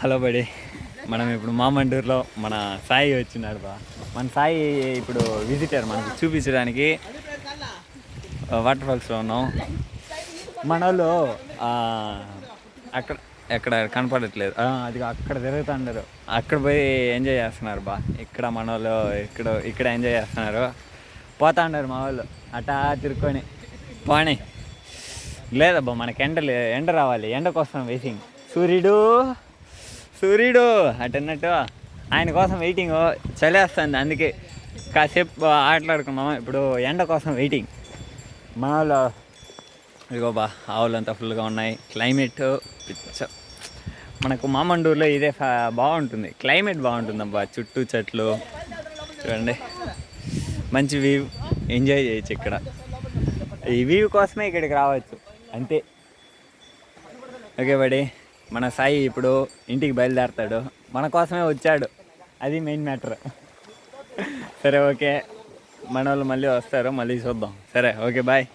Hello బడి, మనం ఇప్పుడు మామండూరులో మన సాయి వచ్చినాడు బా. మన సాయి ఇప్పుడు విజిటర్ మనకు చూపించడానికి వాటర్ ఫాల్స్లో ఉన్నాం. మన వాళ్ళు అక్కడ ఎక్కడ కనపడట్లేదు, అది అక్కడ తిరుగుతుండరు, అక్కడ పోయి ఎంజాయ్ చేస్తున్నారు బా. ఇక్కడ మన వాళ్ళు ఇక్కడ ఎంజాయ్ చేస్తున్నారు, పోతా ఉన్నారు మా వాళ్ళు అటా తిరుక్కొని. పోనీ లేదబ్బా, మనకి ఎండ రావాలి, ఎండ కోసం వెయిటింగ్. సూర్యుడు అటన్నట్టు ఆయన కోసం వెయిటింగ్. చలేస్తుంది, అందుకే కాసేపు ఆటలాడుకున్నాము. ఇప్పుడు ఎండ కోసం వెయిటింగ్. మా వాళ్ళు ఇదిగో బా, ఆవులంతా ఫుల్గా ఉన్నాయి. క్లైమేట్ పిచ్చ. మనకు మామండూరులో ఇదే బాగుంటుంది, క్లైమేట్ బాగుంటుంది అబ్బా. చుట్టూ చెట్లు చూడండి, మంచి వ్యూ ఎంజాయ్ చేయొచ్చు ఇక్కడ. ఈ వ్యూ కోసమే ఇక్కడికి రావచ్చు అంతే. ఓకే బడి, మన సాయి ఇప్పుడు ఇంటికి బయలుదేరుతాడు, మన కోసమే వచ్చాడు, అది మెయిన్ మ్యాటర్. సరే ఓకే, మన వాళ్ళు మళ్ళీ వస్తారు, మళ్ళీ చూద్దాం. సరే ఓకే, బాయ్.